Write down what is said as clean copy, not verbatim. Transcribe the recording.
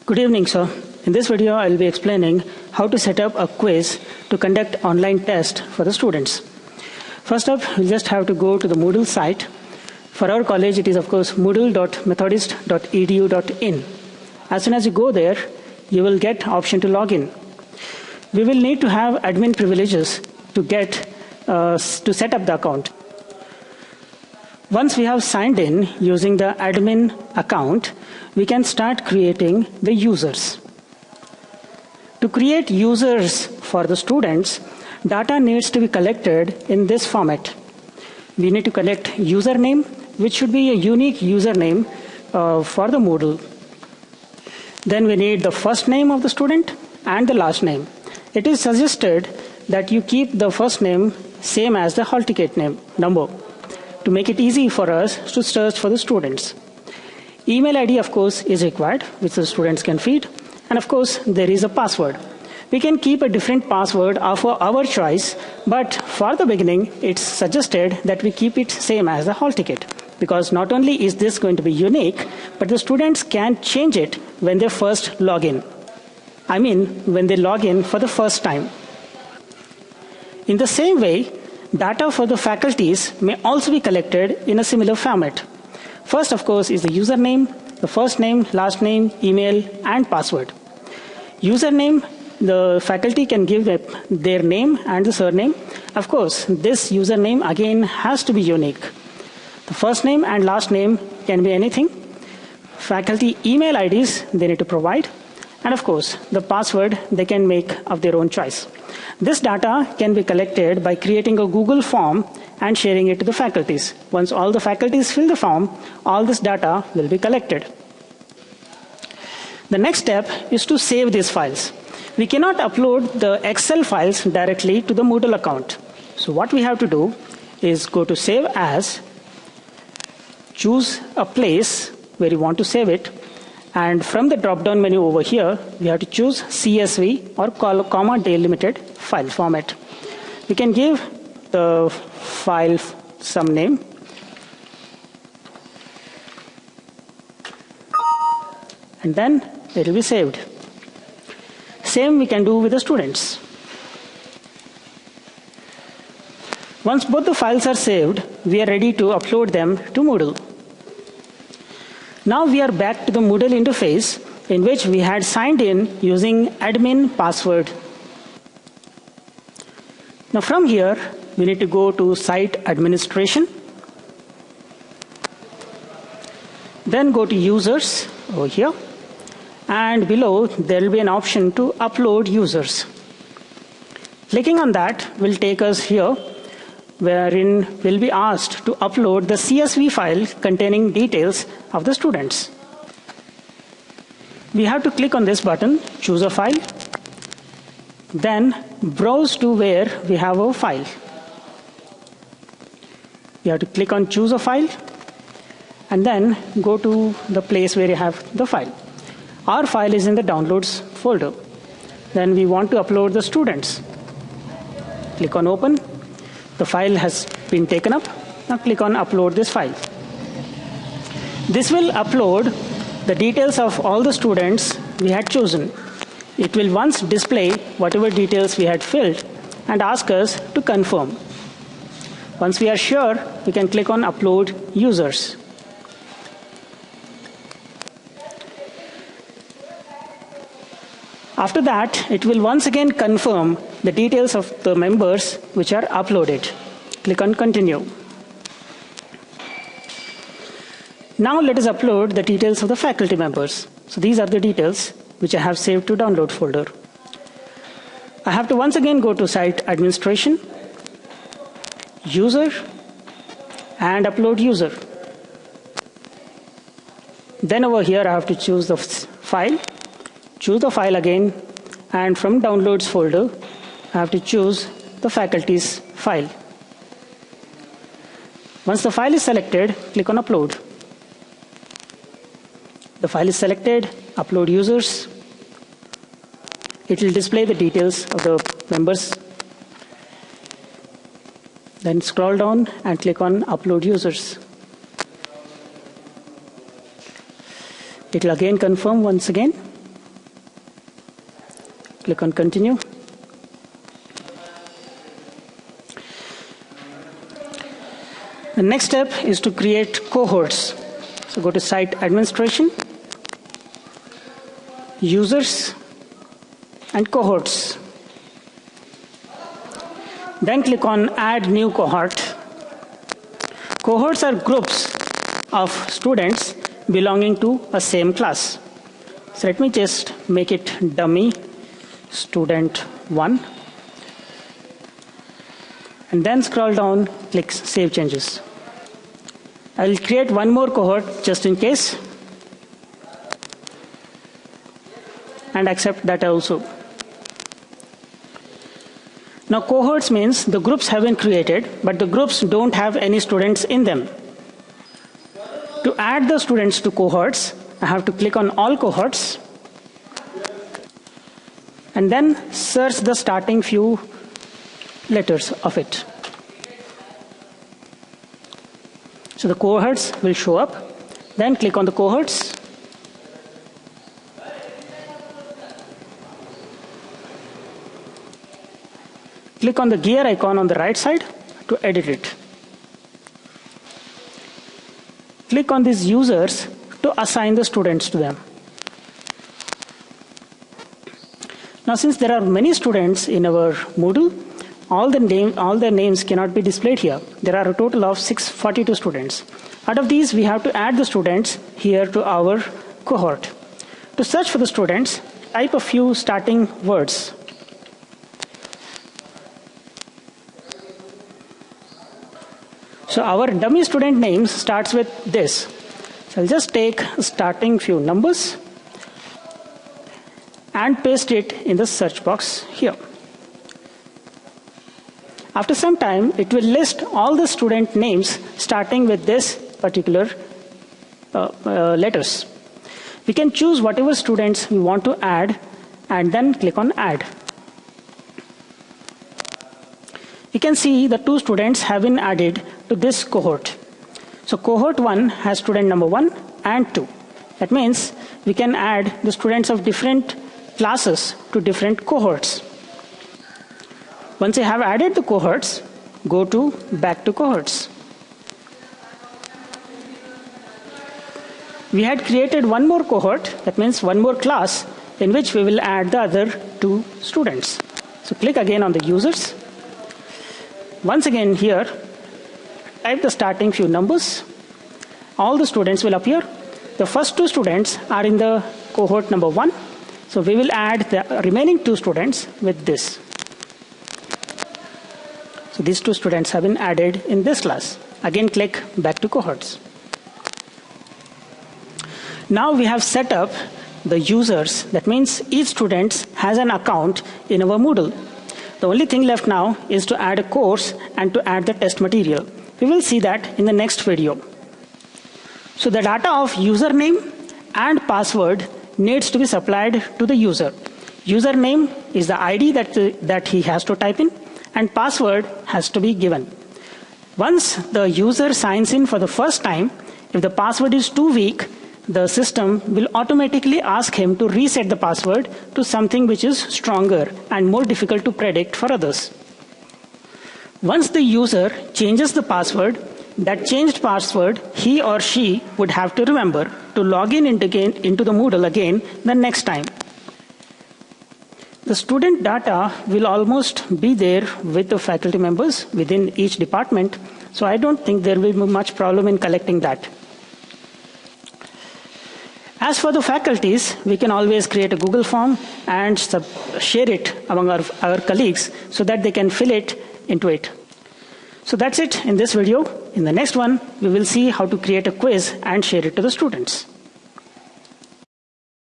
Good evening, sir. In this video, I'll be explaining how to set up a quiz to conduct online test for the students. First up, we'll just have to go to the Moodle site. For our college, it is of course moodle.methodist.edu.in. As soon as you go there, you will get option to log in. We will need to have admin privileges to set up the account. Once we have signed in using the admin account, we can start creating the users. To create users for the students, data needs to be collected in this format. We need to collect username, which should be a unique username for the Moodle. Then we need the first name of the student and the last name. It is suggested that you keep the first name same as the hall ticket number to make it easy for us to search for the students. Email ID, of course, is required, which the students can feed. And of course, there is a password. We can keep a different password of our choice, but for the beginning, it's suggested that we keep it same as the hall ticket, because not only is this going to be unique, but the students can change it when they first log in. I mean, when they log in for the first time. In the same way, data for the faculties may also be collected in a similar format. First, of course, is the username, the first name, last name, email, and password. Username, the faculty can give their name and the surname. Of course, this username again has to be unique. The first name and last name can be anything. Faculty email IDs they need to provide. And of course, the password they can make of their own choice. This data can be collected by creating a Google form and sharing it to the faculties. Once all the faculties fill the form, all this data will be collected. The next step is to save these files. We cannot upload the Excel files directly to the Moodle account. So what we have to do is go to Save As, choose a place where you want to save it, and from the drop-down menu over here, we have to choose CSV or comma delimited file format. We can give the file some name. And then it will be saved. Same we can do with the students. Once both the files are saved, we are ready to upload them to Moodle. Now we are back to the Moodle interface in which we had signed in using admin password. Now from here, we need to go to Site Administration. Then go to Users over here. And below, there will be an option to upload users. Clicking on that will take us here, wherein we'll be asked to upload the CSV file containing details of the students. We have to click on this button, choose a file, then browse to where we have our file. You have to click on choose a file, and then go to the place where you have the file. Our file is in the downloads folder. Then we want to upload the students. Click on open. The file has been taken up. Now click on upload this file. This will upload the details of all the students we had chosen. It will once display whatever details we had filled and ask us to confirm. Once we are sure, we can click on upload users. After that, it will once again confirm the details of the members which are uploaded. Click on continue. Now let us upload the details of the faculty members. So these are the details which I have saved to download folder. I have to once again go to Site Administration, User, and Upload User. Then over here I have to choose the file. Choose the file again, and from Downloads folder, I have to choose the faculty's file. Once the file is selected, click on Upload. The file is selected, Upload Users. It will display the details of the members. Then scroll down and click on Upload Users. It will again confirm once again. Click on continue. The next step is to create cohorts. So go to Site Administration, Users, and Cohorts. Then click on Add New Cohort. Cohorts are groups of students belonging to a same class. So let me just make it dummy student 1. And then scroll down, click Save Changes. I will create one more cohort just in case, and accept that also. Now cohorts means the groups have been created, but the groups don't have any students in them. To add the students to cohorts, I have to click on all cohorts and then search the starting few letters of it. So the cohorts will show up. Then click on the cohorts. Click on the gear icon on the right side to edit it. Click on these users to assign the students to them. Now since there are many students in our Moodle, all their names cannot be displayed here. There are a total of 642 students. Out of these, we have to add the students here to our cohort. To search for the students, type a few starting words. So our dummy student names starts with this. So I'll just take starting few numbers and paste it in the search box here. After some time, it will list all the student names starting with this particular letters. We can choose whatever students we want to add and then click on Add. You can see the 2 students have been added to this cohort. So cohort 1 has student number 1 and 2. That means we can add the students of different classes to different cohorts. Once you have added the cohorts, go to Back to Cohorts. We had created one more cohort, that means one more class, in which we will add the other 2 students. So click again on the users. Once again here, type the starting few numbers. All the students will appear. The first 2 students are in the cohort number 1. So we will add the remaining 2 students with this. So these 2 students have been added in this class. Again, click Back to Cohorts. Now we have set up the users. That means each student has an account in our Moodle. The only thing left now is to add a course and to add the test material. We will see that in the next video. So the data of username and password needs to be supplied to the user. Username is the ID that he has to type in, and password has to be given. Once the user signs in for the first time, if the password is too weak, the system will automatically ask him to reset the password to something which is stronger and more difficult to predict for others. Once the user changes the password, that changed password he or she would have to remember to log in into the Moodle again the next time. The student data will almost be there with the faculty members within each department, so I don't think there will be much problem in collecting that. As for the faculties, we can always create a Google form and share it among our colleagues so that they can fill it into it. So that's it in this video. In the next one, we will see how to create a quiz and share it to the students.